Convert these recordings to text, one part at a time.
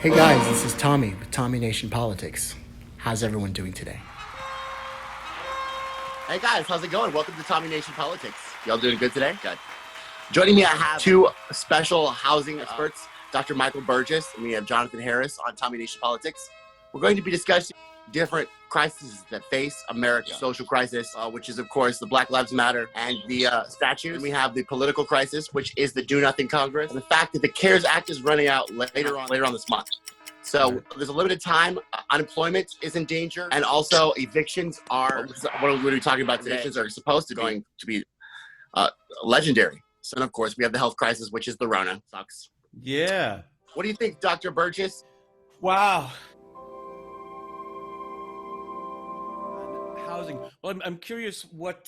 Hey guys, this is Tommy with Tommy Nation Politics. How's everyone doing today? Hey guys, how's it going? Welcome to Tommy Nation Politics. Y'all doing good today? Good. Joining me, I have two special housing experts, Dr. Michael Burgess, and we have Jonathan Harris on Tommy Nation Politics. We're going to be discussing different crises that face America. Social crisis, which is, of course, the Black Lives Matter and the statues. And we have the political crisis, which is the Do Nothing Congress, and the fact that the CARES Act is running out later on this month. So there's a limited time. Unemployment is in danger, and also evictions are what we're going to be talking about today. Evictions are supposed to be legendary. So, and of course, we have the health crisis, which is the Rona. Sucks. Yeah. What do you think, Dr. Burgess? Wow. Housing. Well, I'm curious what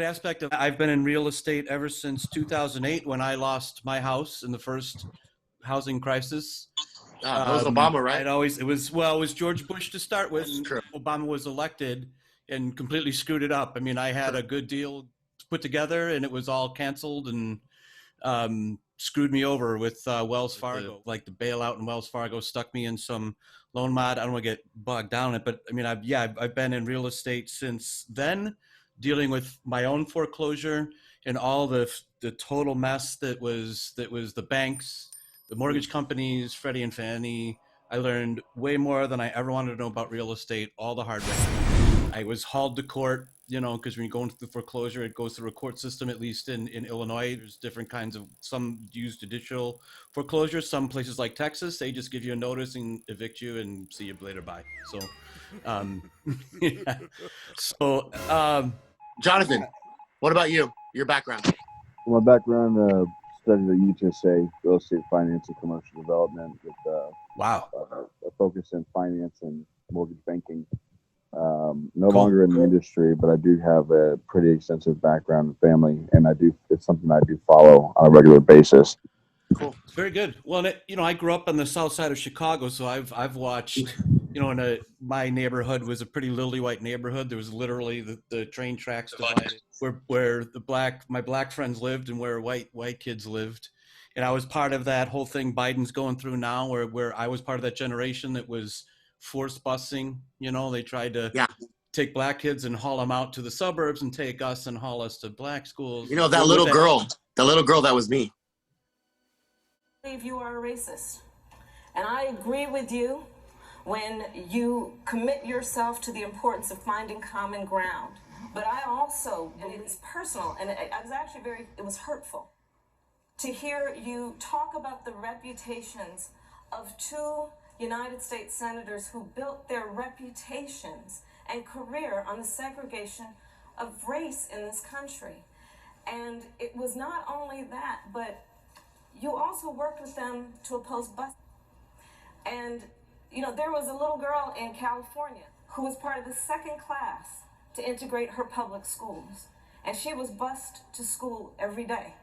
aspect of. I've been in real estate ever since 2008 when I lost my house in the first housing crisis. That was Obama, right? It was George Bush to start with. That's true. Obama was elected and completely screwed it up. I mean, I had a good deal put together and it was all canceled and screwed me over with Wells Fargo. Like the bailout in Wells Fargo stuck me in some loan mod. I don't want to get bogged down in it, but I mean, I've been in real estate since then, dealing with my own foreclosure and all the total mess that was the banks, the mortgage companies, Freddie and Fannie. I learned way more than I ever wanted to know about real estate, all the hard way. I was hauled to court, because when you go into the foreclosure, it goes through a court system, at least in Illinois. There's different kinds of, some use judicial foreclosure. Some places like Texas, they just give you a notice and evict you and see you later, bye. So, yeah. So, Jonathan, what about you? Your background? My background, studied at UTSA, real estate finance and commercial development with wow, a focus in finance and mortgage banking. No longer in the industry, but I do have a pretty extensive background in family, and it's something I do follow on a regular basis. Cool. It's very good. Well, I grew up on the south side of Chicago, so I've watched, my neighborhood was a pretty lily white neighborhood. There was literally the train tracks divided where my black friends lived and where white kids lived. And I was part of that whole thing Biden's going through now, where I was part of that generation that was forced busing. They tried to take black kids and haul them out to the suburbs and take us and haul us to black schools. That little girl that was me. I believe you are a racist. And I agree with you when you commit yourself to the importance of finding common ground. But I also, and it's personal, and it was hurtful to hear you talk about the reputations of two United States senators who built their reputations and career on the segregation of race in this country. And it was not only that, but you also worked with them to oppose busing. And, there was a little girl in California who was part of the second class to integrate her public schools. And she was bused to school every day.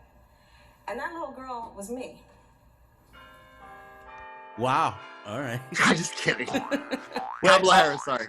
And that little girl was me. Wow. All right. I'm just kidding. Kamala Harris, sorry.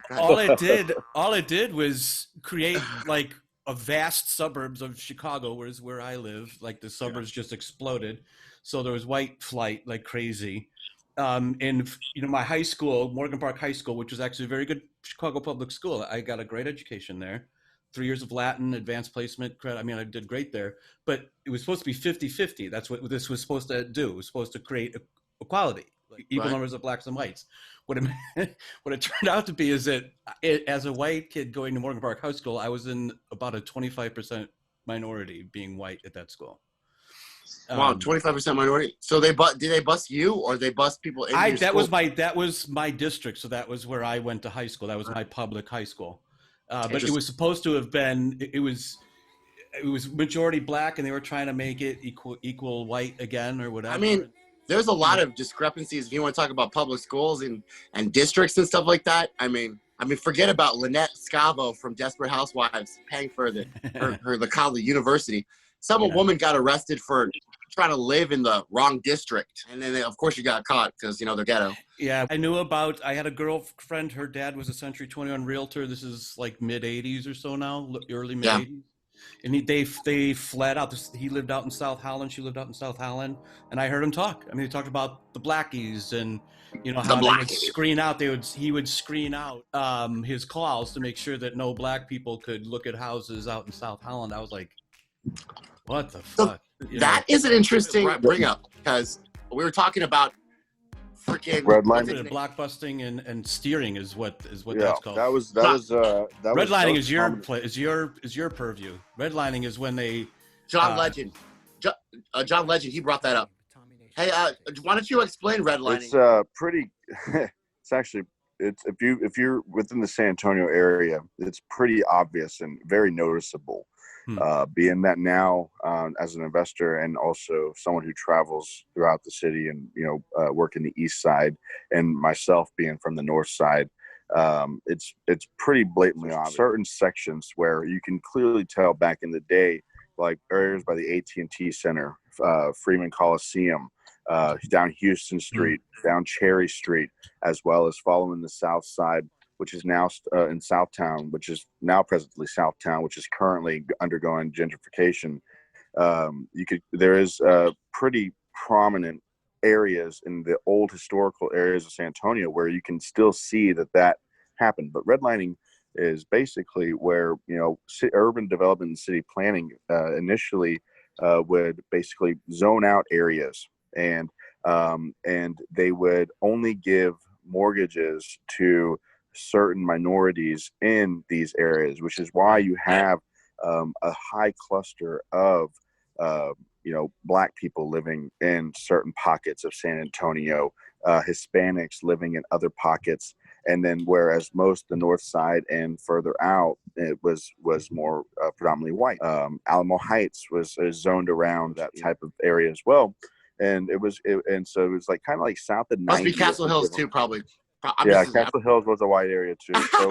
All it did was create like a vast suburbs of Chicago, where I live. Like the suburbs just exploded. So there was white flight like crazy. And my high school, Morgan Park High School, which was actually a very good Chicago public school. I got a great education there. 3 years of Latin, advanced placement credit. I mean, I did great there, but it was supposed to be 50-50. That's what this was supposed to do. It was supposed to create equality, like equal numbers of blacks and whites. What it turned out to be is that as a white kid going to Morgan Park High School, I was in about a 25% minority being white at that school. Wow, 25% minority. So did they bus you, or they bus people in your school? That was my district. So that was where I went to high school. That was my public high school. But it was supposed to have been. It was majority black, and they were trying to make it equal white again, or whatever. I mean, there's a lot of discrepancies if you want to talk about public schools and districts and stuff like that. I mean, forget about Lynette Scavo from Desperate Housewives paying for the college university. Some woman got arrested for trying to live in the wrong district, and then of course she got caught because they're ghetto. Yeah, I had a girlfriend. Her dad was a Century 21 realtor. This is like mid 80s or so now, early mid 80s. and they fled out. He lived out in South Holland. She lived out in South Holland, and I heard him talk. I mean, they talked about the blackies and how they would screen out. He would screen out his calls to make sure that no black people could look at houses out in South Holland. I was like, what the fuck? That is an interesting bring up, because we were talking about freaking RedLining. Blockbusting and steering is what Yeah, that's called. that was RedLining is your purview. RedLining is when they John Legend. John Legend, he brought that up. Hey, why don't you explain RedLining? It's pretty. It's actually if you're within the San Antonio area, it's pretty obvious and very noticeable. Being that now as an investor and also someone who travels throughout the city and work in the east side, and myself being from the north side, it's pretty blatantly obvious. Certain sections where you can clearly tell back in the day, like areas by the AT&T Center, Freeman Coliseum, down Houston Street, down Cherry Street, as well as following the south side, which is now in Southtown, which is now presently Southtown, which is currently undergoing gentrification. There is pretty prominent areas in the old historical areas of San Antonio where you can still see that happened. But redlining is basically where urban development and city planning initially would basically zone out areas, and they would only give mortgages to certain minorities in these areas, which is why you have a high cluster of black people living in certain pockets of San Antonio, Hispanics living in other pockets, and then whereas most the north side and further out it was more predominantly white. Alamo Heights was zoned around that type of area as well, and so it was like kind of like south of 90. Must be Castle Hills too, probably. Castle Hills was a white area too. So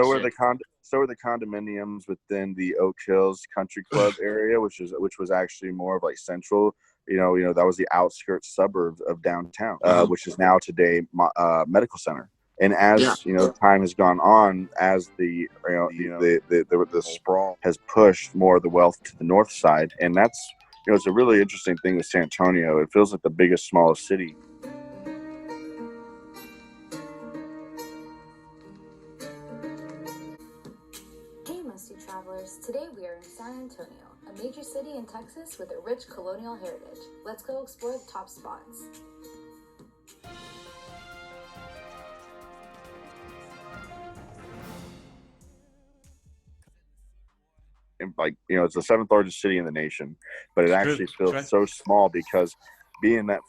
were the condominiums within the Oak Hills Country Club area, which was actually more of like central. That was the outskirts suburbs of downtown, which is now today medical center. And as time has gone on, as the sprawl has pushed more of the wealth to the north side, and that's it's a really interesting thing with San Antonio. It feels like the biggest, smallest city. Travelers, today we are in San Antonio, a major city in Texas with a rich colonial heritage. Let's go explore the top spots. And it's the seventh largest city in the nation, but it actually feels so small because being that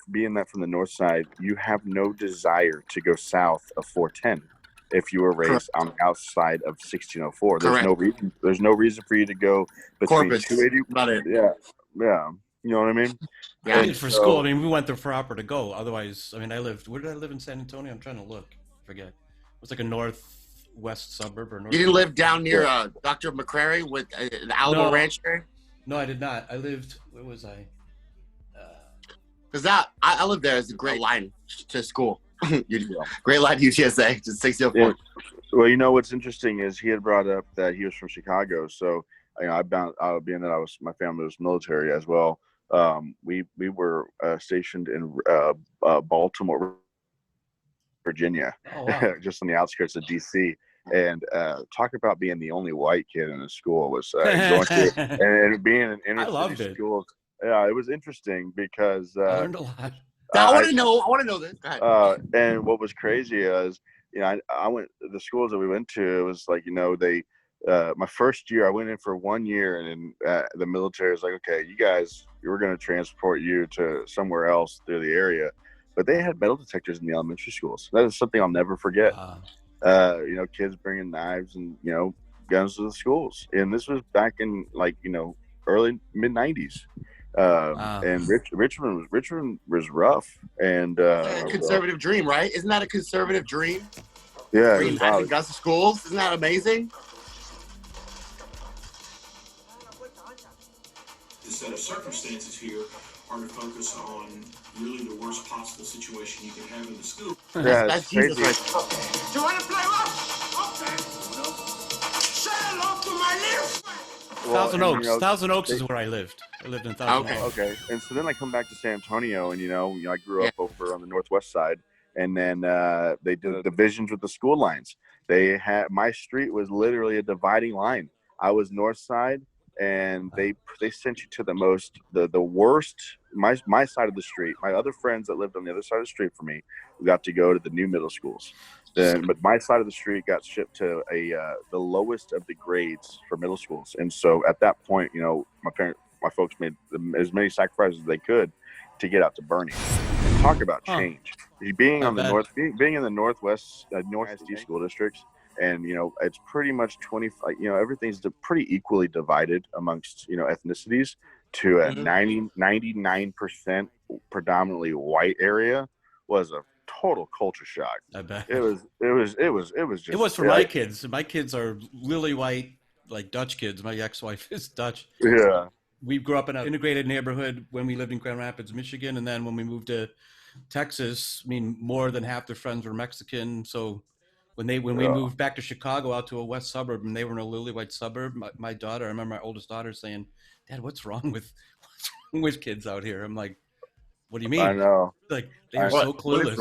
from the north side, you have no desire to go south of 410. If you were raised on the outside of 1604, there's no reason for you to go between Corpus. 280. Not it. Yeah. You know what I mean? Yeah, I did for school. I mean, we went there for opera to go. Otherwise, I mean, where did I live in San Antonio? I'm trying to look. Forget. It was like a northwest suburb or north. You didn't live down near Dr. McCrary with the Alamo Ranch area? No, I did not. I lived. Where was I? Because I lived there as a great line to school. Great line to UTSA, just 604. Yeah. Well, what's interesting is he had brought up that he was from Chicago, so being that my family was military as well. We were stationed in Baltimore, Virginia, oh, wow. just on the outskirts of DC. And talk about being the only white kid in the school was going through and being in inner city schools. Yeah, it was interesting because I learned a lot. I want to know this. Go ahead. And what was crazy is, I went the schools that we went to. It was like, they, my first year, I went in for 1 year, and then the military was like, okay, we're going to transport you to somewhere else through the area. But they had metal detectors in the elementary schools. That is something I'll never forget. Kids bringing knives and guns to the schools, and this was back in early mid 90s. And Richmond was rough, and a conservative dream, right? Isn't that a conservative dream? Yeah, bringing knives and guns to schools. Isn't that amazing? The set of circumstances here are to focus on really the worst possible situation you can have in the school. Yeah, that's Jesus right. Do you want to play rough? Okay. Say hello to my little friend. Thousand and, Oaks. Thousand Oaks is where I lived. I lived in Thousand Okay. Oaks. Okay, and so then I come back to San Antonio, and I grew Yeah. up over on the northwest side, and then they did the divisions with the school lines. They had my street was literally a dividing line. I was north side, and they sent you to the worst. My side of the street. My other friends that lived on the other side of the street from me, we got to go to the new middle schools. But my side of the street got shipped to the lowest of the grades for middle schools, and so at that point, my folks made as many sacrifices as they could to get out to Bernie. And talk about change. Being on the being in the northwest school districts, and it's pretty much 20. Everything's pretty equally divided amongst ethnicities to a 99% predominantly white area was a total culture shock. I bet It was just. It was for my kids. My kids are lily white, like Dutch kids. My ex-wife is Dutch. Yeah. We grew up in an integrated neighborhood when we lived in Grand Rapids, Michigan, and then when we moved to Texas, more than half their friends were Mexican. So when we moved back to Chicago, out to a west suburb, and they were in a lily white suburb, my daughter, I remember my oldest daughter saying, "Dad, what's wrong with kids out here?" I'm like, "What do you mean?" I know. Like they are so clueless.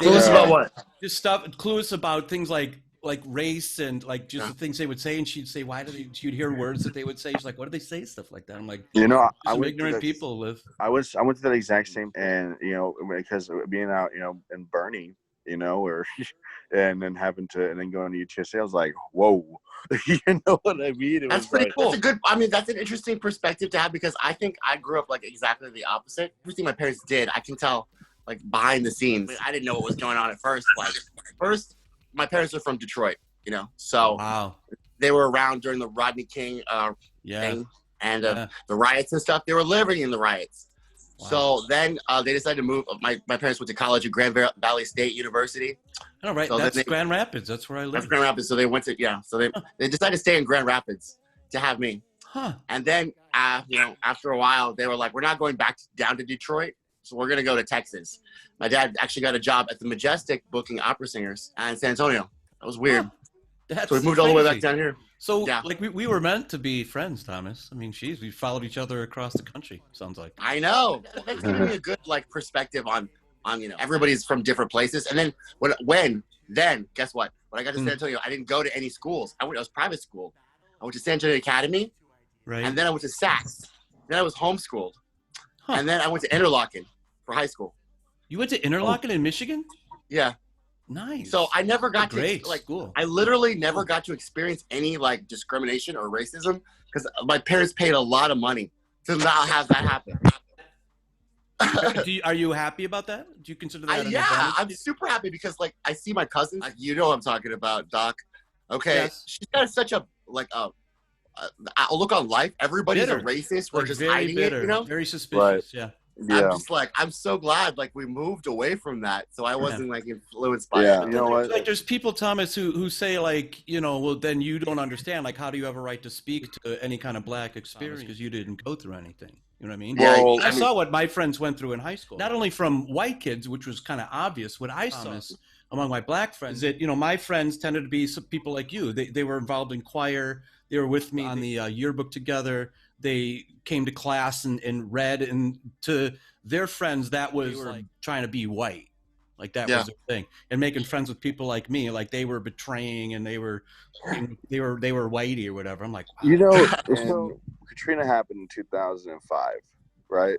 Clueless about what? Just stuff clueless about things like race and like just the things they would say, and she'd say, she'd hear words that they would say. She's like, what do they say? Stuff like that. I'm like, some ignorant people live. I went to that exact same, and because being out, in Bernie, or and then having to, and then going to UTSA, I was like, whoa, you know what I mean? That's pretty cool. That's an interesting perspective to have, because I think I grew up like exactly the opposite. Everything my parents did, I can tell like behind the scenes. I didn't know what was going on at first. First, my parents are from Detroit, so wow. They were around during the Rodney King thing and the riots and stuff. They were living in the riots. Wow. So then they decided to move. My parents went to college at Grand Valley State University. Oh, right. So that's Grand Rapids. That's where I live. That's Grand Rapids. So they went to, so they decided to stay in Grand Rapids to have me. Huh. And then, after a while, they were like, we're not going back down to Detroit. So we're going to go to Texas. My dad actually got a job at the Majestic booking opera singers in San Antonio. That was weird. That's so we moved all the way back down here. So we were meant to be friends, Thomas. I mean, we followed each other across the country, sounds like. I know. That's giving me a good perspective on everybody's from different places. And then then guess what? When I got to San Antonio, I didn't go to any schools. I was private school. I went to San Antonio Academy. Right. And then I went to Saks. Then I was homeschooled. Huh. And then I went to Interlochen for high school. You went to Interlochen in Michigan? Yeah. Nice. So I never got school. I literally never got to experience any discrimination or racism because my parents paid a lot of money to not have that happen. Are you happy about that? Do you consider that? Yeah, I'm super happy because I see my cousins. You know what I'm talking about, Doc. Okay, yes. She's got such a outlook on life. Everybody's a racist. We're just hiding it. Very suspicious. Right. Yeah. I'm just I'm so glad we moved away from that, so I wasn't influenced by it. Yeah, you know what? There's people, Thomas, who say well, then you don't understand. How do you have a right to speak to any kind of black experience because you didn't go through anything? You know what I mean? Well, I saw what my friends went through in high school. Not only from white kids, which was kind of obvious. What I saw among my black friends is that my friends tended to be some people like you. They were involved in choir. They were with me on the yearbook together. They came to class and read, and to their friends that was trying to be white, that was their thing, and making friends with people like me, they were betraying and they were whitey or whatever. I'm like, wow. So Katrina happened in 2005, right?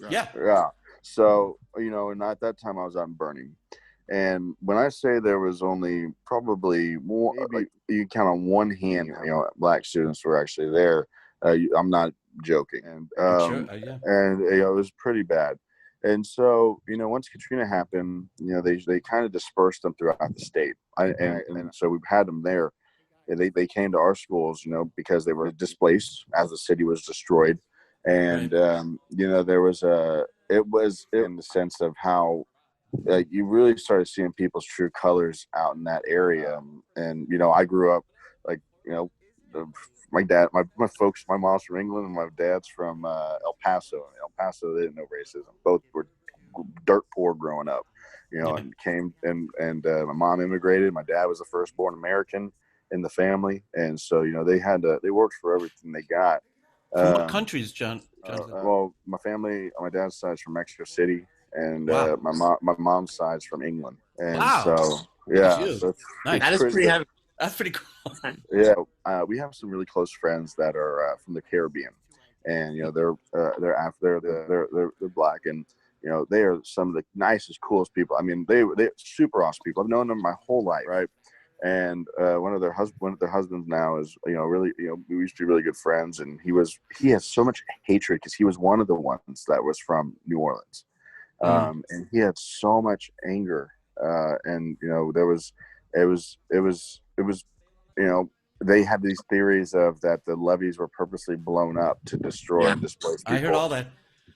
Yeah. So and at that time I was out in Bernie, and when I say there was only probably more, you count on one hand, black students were actually there. I'm not joking, and it was pretty bad. And so once Katrina happened, they kind of dispersed them throughout the state, and so we've had them there. They came to our schools, because they were displaced as the city was destroyed, and there was it was in the sense of how you really started seeing people's true colors out in that area, and I grew up my dad, my folks, my mom's from England and my dad's from El Paso. In El Paso, they didn't know racism. Both were dirt poor growing up, and came and my mom immigrated. My dad was the firstborn American, in the family, and so they worked for everything they got. From what countries, Jonathan? Well, my family on my dad's side is from Mexico City, and Wow. my mom's side's from England, and Wow. so Nice. That is pretty heavy. That's pretty cool. Yeah, we have some really close friends that are from the Caribbean, and they're black, and they are some of the nicest, coolest people. I mean, they're super awesome people. I've known them my whole life, right? And one of their husbands now is really we used to be really good friends, and he has so much hatred because he was one of the ones that was from New Orleans, and he had so much anger, and they had these theories of that the levees were purposely blown up to destroy and displace people. I heard all that.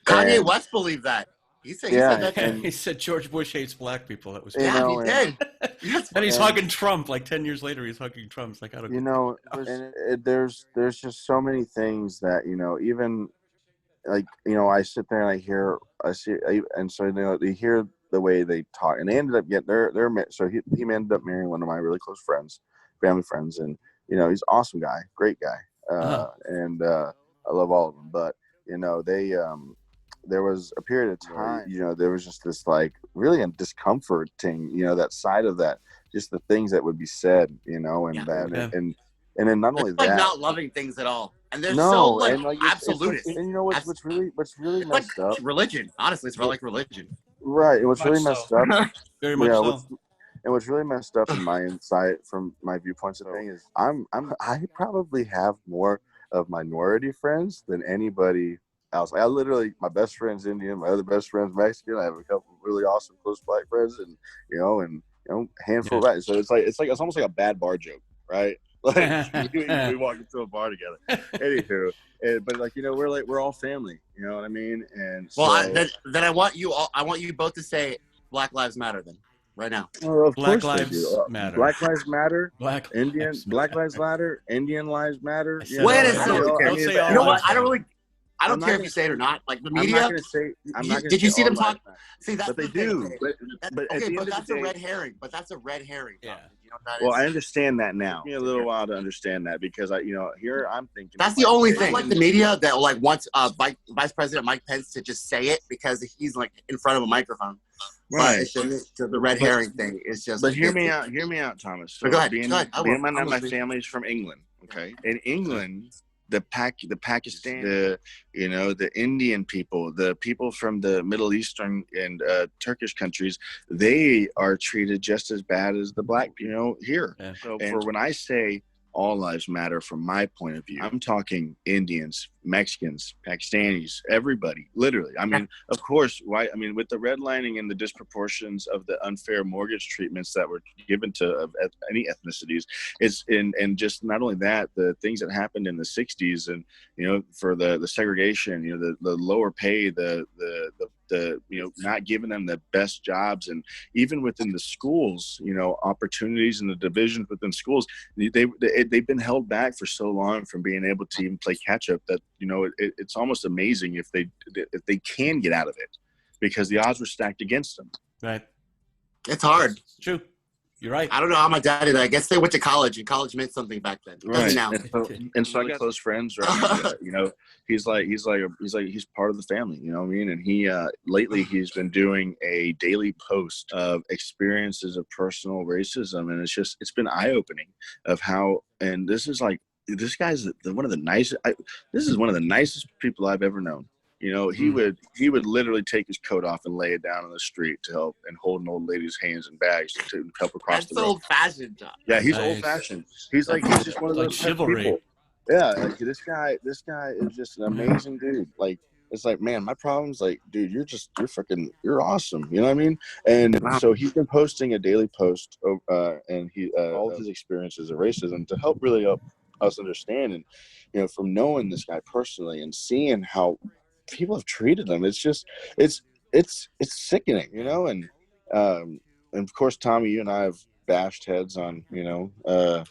Kanye West believed that. He said that. He said George Bush hates black people. That was he did. And he's hugging Trump. Like 10 years later, he's hugging Trump. It's like, I don't there's just so many things that even like I sit there and they hear the way they talk, and they ended up getting so he ended up marrying one of my really close friends, family friends, and he's an awesome guy, great guy, and I love all of them, but they there was a period of time, there was just this like really discomforting, that side of that, just the things that would be said, and then not only like that, not loving things at all, and they're so absolutist. And what's really messed up? Religion, honestly, it's like religion. Right, and what's really messed up? Very much so. And what's really messed up in my insight from my viewpoints of things is I probably have more of minority friends than anybody else. I literally, my best friend's Indian, my other best friend's Mexican. I have a couple of really awesome close black friends, and handful of that. So it's almost like a bad bar joke, right? Like we walk into a bar together. Anywho, but we're all family. You know what I mean? And then I want you both to say Black Lives Matter then. Right now. Well, of Black course Lives Matter. Black Lives Matter. Black Lives Matter. Indian Lives Matter. Wait a second. Don't say all. You know what? I don't care if you say it or not. Like the media. Did you see them talk? See, that's but they do. But that's a red herring. But that's a red herring. Yeah. You know what that well, is? I understand that now. It took me a little while to understand that because here I'm thinking. That's the only thing. Like the media that wants Vice President Mike Pence to just say it because he's like in front of a microphone. Right. But it's just, the red herring thing is just. But hear me out, Thomas. So go ahead. My family's from England. Okay, in England, the Pakistan, the Indian people, the people from the Middle Eastern and Turkish countries, they are treated just as bad as the black people here. Yeah. So for when I say all lives matter, from my point of view, I'm talking Indians, Mexicans, Pakistanis, everybody, literally. I mean, of course, with the redlining and the disproportions of the unfair mortgage treatments that were given to any ethnicities, and just not only that, the things that happened in the 60s and, for the segregation, the lower pay, the not giving them the best jobs, and even within the schools, opportunities and the divisions within schools, they've been held back for so long from being able to even play catch up that it's almost amazing if they can get out of it, because the odds were stacked against them. Right. It's hard. It's true. You're right. I don't know how my dad did. I guess they went to college, and college meant something back then. Right now. And so I got close friends. Right? He's part of the family. You know what I mean? And he lately he's been doing a daily post of experiences of personal racism, and it's been eye opening of how. And this is this guy's one of the nicest. This is one of the nicest people I've ever known. He would literally take his coat off and lay it down on the street to help, and hold an old lady's hands and bags to help across the road. That's old-fashioned, John. Yeah, he's old-fashioned. He's just one of those chivalry. People. Yeah, this guy is just an amazing dude. It's man, my problem's dude, you're awesome. You know what I mean? And so he's been posting a daily post, and all of his experiences of racism to help really help us understand, and from knowing this guy personally and seeing how people have treated him, it's sickening, and of course, Tommy, you and I have bashed heads on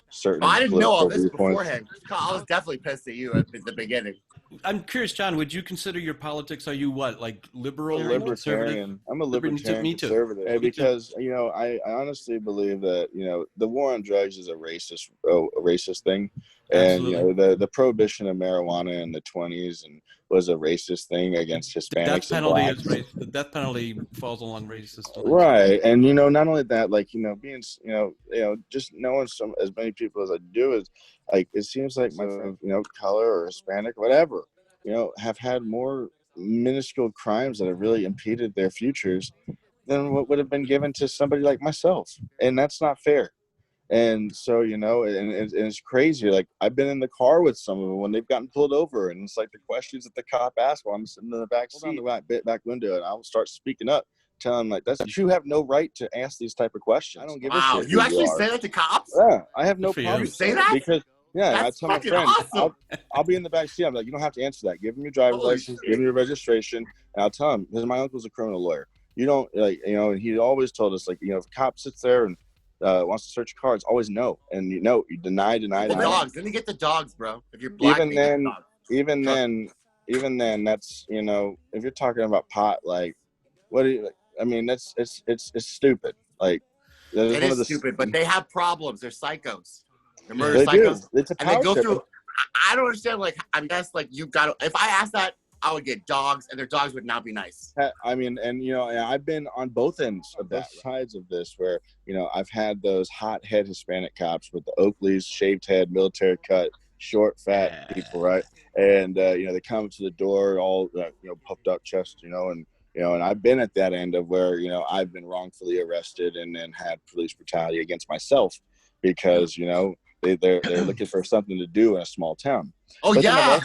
certain. I didn't know all this beforehand. I was definitely pissed at you at the beginning. I'm curious, John, would you consider your politics, are you what, like liberal? I'm a libertarian. I'm a libertarian Me too. conservative. And because, I honestly believe that, the war on drugs is a racist thing. And, Absolutely. the prohibition of marijuana in the 20s and was a racist thing against Hispanics and blacks. The death penalty falls along racist lines. Right. And, not only that, like, being, just knowing as many people as I do is like, it seems like my friends, color or Hispanic, whatever, have had more minuscule crimes that have really impeded their futures than what would have been given to somebody like myself. And that's not fair. And so, and it's crazy. Like, I've been in the car with some of them when they've gotten pulled over, and it's like the questions that the cop asks while I'm sitting in the back seat, on the back window, and I'll start speaking up, telling them, like, you have no right to ask these type of questions. I don't give a shit. You actually say that to cops? Yeah, I have no problem. You say that? Because I That's tell my friends, awesome. I'll be in the back seat. I'm like, you don't have to answer that. Give them your driver's license, give them your registration, and I'll tell them, because my uncle's a criminal lawyer. You don't, and he always told us, like, if a cop sits there and wants to search your car, it's always no. And you deny. The dogs. Then you get the dogs, bro. If you're black, even then, that's, if you're talking about pot, like, what do you, like, I mean, it's stupid. Like, it is stupid, but they have problems. They're psychos. They're murder they psychos. Do. It's a power and they go trip. through. I don't understand. Like, I guess, like, you've got to. If I asked that, I would get dogs, and their dogs would not be nice. I mean, and I've been on both ends of both sides of this, where I've had those hothead Hispanic cops with the Oakleys, shaved head, military cut, short, fat people, right? And they come to the door all puffed up chest, and I've been at that end of where I've been wrongfully arrested and then had police brutality against myself because they're looking for something to do in a small town. Oh yeah.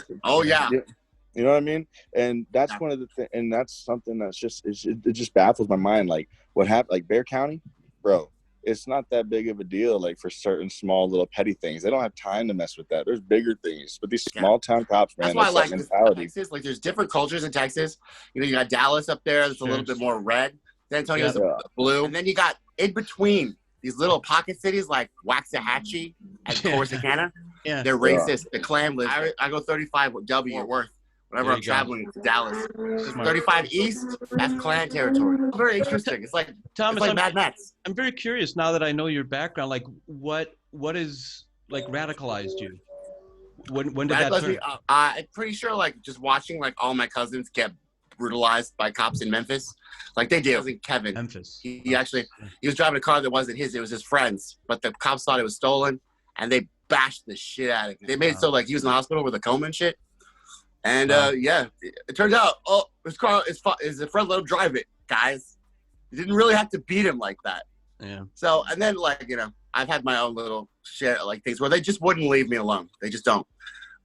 You know what I mean? And that's one of the things, and that's something that's just, it just baffles my mind. Like, what happened, like Bexar County, bro, it's not that big of a deal, like, for certain small little petty things. They don't have time to mess with that. There's bigger things. But these small town cops, man, that's why I like mentality. Texas. Like, there's different cultures in Texas. You got Dallas up there that's a little bit more red. San Antonio's blue. And then you got in between these little pocket cities like Waxahachie and Corsicana. They're racist. The Klan lives. I go 35 with W at Worth. Whenever I'm traveling to Dallas, 35 East, that's Klan territory. Very interesting. It's like Thomas, it's like Mad Max. I'm very curious now that I know your background. Like, what is like radicalized you? When did that turn? I'm pretty sure, like, just watching like all my cousins get brutalized by cops in Memphis, like they did. I think Kevin. Memphis. He was driving a car that wasn't his. It was his friend's, but the cops thought it was stolen, and they bashed the shit out of him. They made it so like he was in the hospital with a coma and shit. And it turns out, his car is a friend, let him drive it, guys. You didn't really have to beat him like that. Yeah. So, and then, like, I've had my own little shit, like, things where they just wouldn't leave me alone. They just don't.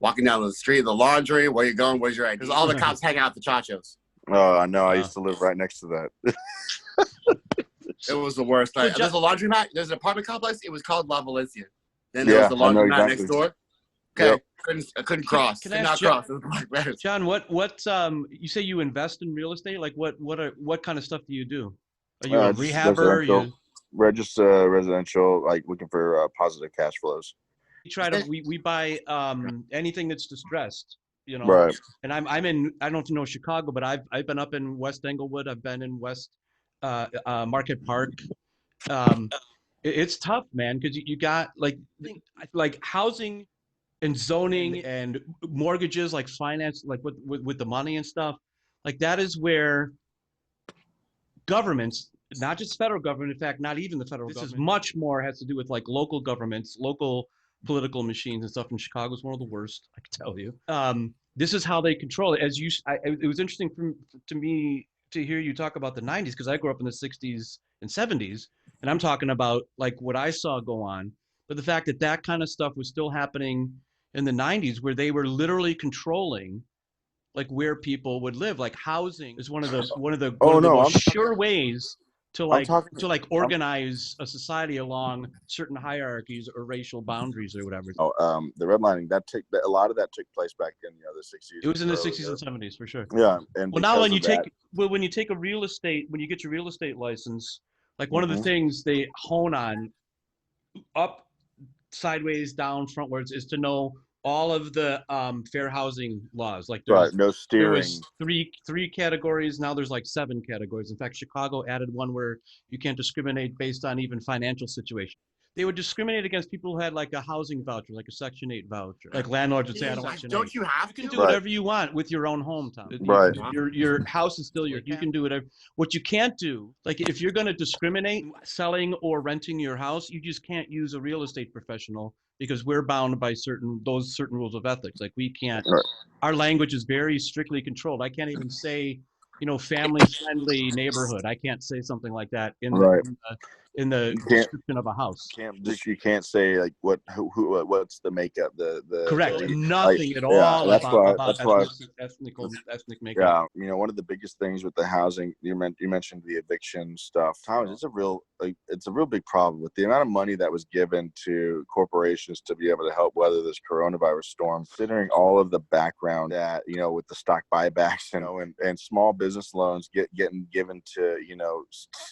Walking down the street, the laundry, where you going, where's your ID? Because all the cops hang out at the Chachos. Oh, I know. I used to live right next to that. It was the worst. There's a laundromat. There's an apartment complex. It was called La Valencia. Then there was the laundromat next door. Okay. Yep. I couldn't cross. Can I ask John, what you say you invest in real estate? Like, what kind of stuff do you do? Are you a rehabber? Residential, like looking for positive cash flows. We buy anything that's distressed, Right. And I'm in, I don't know Chicago, but I've been up in West Englewood. I've been in West Market Park. It's tough, man, because you got like housing and zoning and mortgages, like finance, like with the money and stuff. Like, that is where governments, not just federal government, in fact, not even the federal government. This is much more has to do with like local governments, local political machines and stuff. And Chicago is one of the worst, I can tell you. This is how they control it. It was interesting to me to hear you talk about the 90s, because I grew up in the 60s and 70s, and I'm talking about like what I saw go on. But the fact that kind of stuff was still happening in the 90s, where they were literally controlling like where people would live. Like, housing is one of the most sure ways to organize a society along certain hierarchies or racial boundaries or whatever. The redlining, a lot of that took place back in the 60s. It was in the 60s and 70s for sure. Yeah, and now when you get your real estate license, like one of the things they hone on, up, sideways, down, frontwards, is to know all of the fair housing laws. Like Right. No there steering. was three categories. Now there's like 7 categories. In fact, Chicago added one where you can't discriminate based on even financial situation. They would discriminate against people who had like a housing voucher, like a Section 8 voucher. Like landlords would say, I don't want Section 8. Don't you have You can to? do whatever you want with your own home, Tom. Right. Your house is still yours. You can do whatever. What you can't do, like if you're going to discriminate selling or renting your house, you just can't use a real estate professional because we're bound by certain rules of ethics. Like we can't. Right. Our language is very strictly controlled. I can't even say, family-friendly neighborhood. I can't say something like that in the description of a house. You can't say like what's the makeup, the correct, the, nothing like, at all that's about why ethnic makeup. yeah, one of the biggest things with the housing, you mentioned the eviction stuff. Thomas, it's a real big problem with the amount of money that was given to corporations to be able to help weather this coronavirus storm, considering all of the background that, with the stock buybacks, and small business loans getting given to,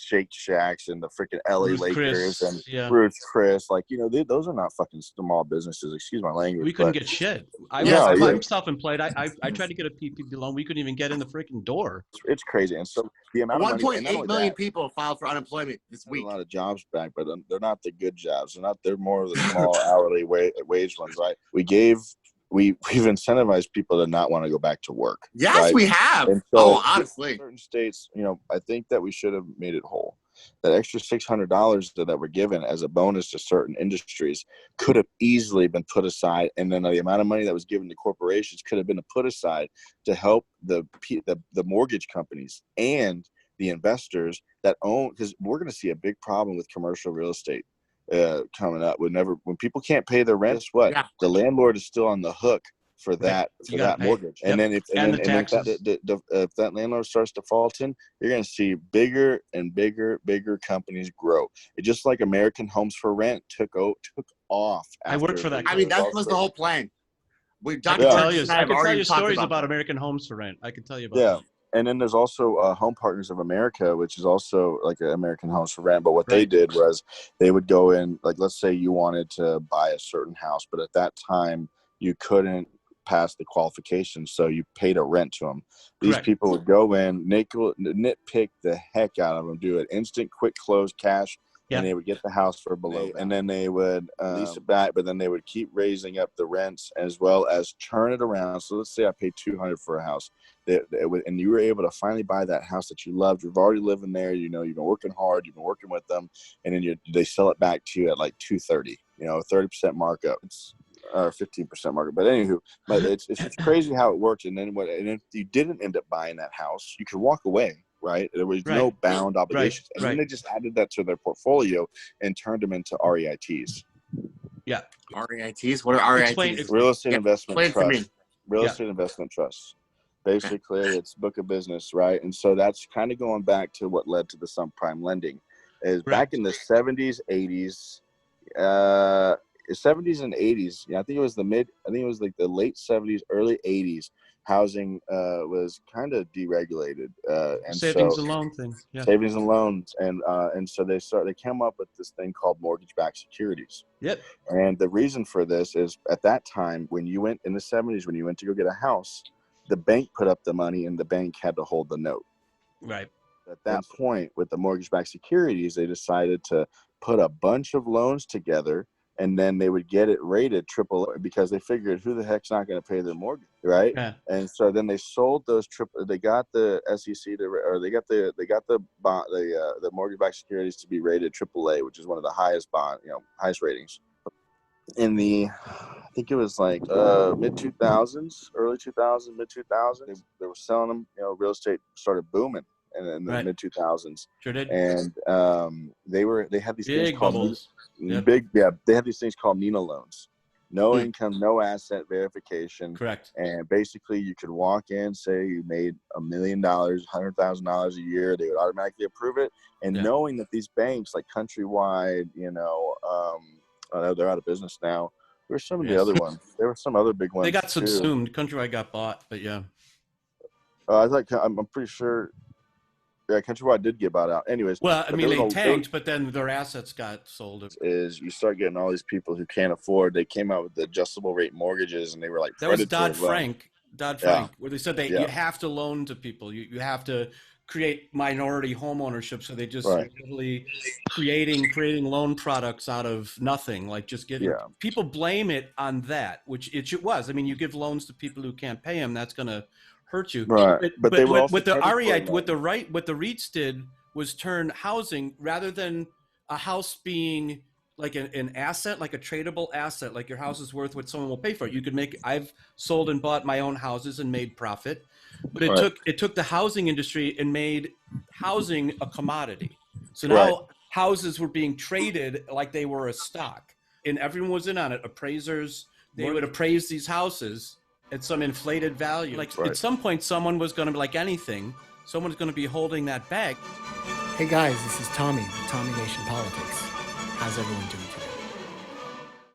Shake Shacks and the freaking LA Ruth Lakers Chris, and yeah. Ruth Chris, like, those are not fucking small businesses. Excuse my language. We couldn't get shit. I'm self-employed. I tried to get a PPP loan. We couldn't even get in the freaking door. It's crazy. And so the amount of money, 1.8 million people filed for unemployment this week. A lot of jobs back, but they're not the good jobs. They're more of the small hourly wage ones, right? We've incentivized people to not want to go back to work. Yes, right? we have. So, honestly, certain states, I think that we should have made it whole. That extra $600 that were given as a bonus to certain industries could have easily been put aside, and then the amount of money that was given to corporations could have been put aside to help the mortgage companies and the investors that own, because we're going to see a big problem with commercial real estate coming up. When people can't pay their rent, the landlord is still on the hook for that mortgage. Yep. And then if that landlord starts defaulting, you're going to see bigger and bigger companies grow. It's just like American Homes for Rent took off. I worked for that. I mean, that was the whole plan. I can tell you stories about American Homes for Rent. I can tell you about that. And then there's also Home Partners of America, which is also like an American Homes for Rent. But what they did was they would go in, like, let's say you wanted to buy a certain house, but at that time you couldn't pass the qualifications, so you paid a rent to them. These people would go in, nitpick the heck out of them, do an instant quick close cash, and they would get the house for below, and then they would lease it back, but then they would keep raising up the rents as well as turn it around. So let's say I paid $200 for a house, and you were able to finally buy that house that you loved. You've already living there, you've been working hard, you've been working with them, and then they sell it back to you at like $230, 30% markup. It's 15% markup, but anywho, it's crazy how it works. And then if you didn't end up buying that house, you could walk away. Right, there was no bound obligations, and then they just added that to their portfolio and turned them into REITs. Yeah, REITs. What are REITs? Real estate investment trust. Real estate investment trusts. Basically, it's book of business, right? And so that's kind of going back to what led to the subprime lending. Is back in the 70s, 80s, 70s and 80s. Yeah, I think it was like the late 70s, early 80s. Housing was kind of deregulated, and savings and loan thing. Yeah. Savings and loans, and so they came up with this thing called mortgage-backed securities. Yep. And the reason for this is at that time, when you went in the 70s, when you went to go get a house, the bank put up the money and the bank had to hold the note. Right. At that point, with the mortgage-backed securities, they decided to put a bunch of loans together, and then they would get it rated AAA because they figured who the heck's not going to pay their mortgage, right? Yeah. And so then they sold those they got the SEC they got the mortgage-backed securities to be rated AAA, which is one of the highest highest ratings. In I think it was like mid 2000s, early 2000s, mid 2000s, they were selling them. Real estate started booming in the mid 2000s. Sure did. And they had these big things called bubbles. They had these things called Nina loans. No income, no asset verification. Correct. And basically you could walk in, say you made $1 million, $100,000 a year, they would automatically approve it. And knowing that these banks like Countrywide, they're out of business now. There were some of the other ones. There were some other big ones. They got too. subsumed. Countrywide got bought, but yeah. I'm pretty sure Yeah, Countrywide did get bought out. Anyways, Well, I but mean, there they was a- tanked, but then their assets got sold. is you start getting all these people who can't afford. They came out with the adjustable rate mortgages, and they were like That was predatory loans. Dodd-Frank, where they said you Yeah. have to loan to people. You have to create minority home ownership. So they just Right. literally creating loan products out of nothing, like just giving. Yeah. People blame it on that, which it was. I mean, you give loans to people who can't pay them, that's going to hurt you. Right. But they were also what the predatory REI, loans. what the REITs did was turn housing, rather than a house being like an asset, like a tradable asset, like your house is worth what someone will pay for it. You could make. I've sold and bought my own houses and made profit, but it took the housing industry and made housing a commodity. So now houses were being traded like they were a stock, and everyone was in on it. Appraisers, they would appraise these houses at some inflated value. Like at some point, someone was going to be, like anything, someone's going to be holding that bag. Hey guys, this is Tommy with Tommy Nation Politics. How's everyone doing today?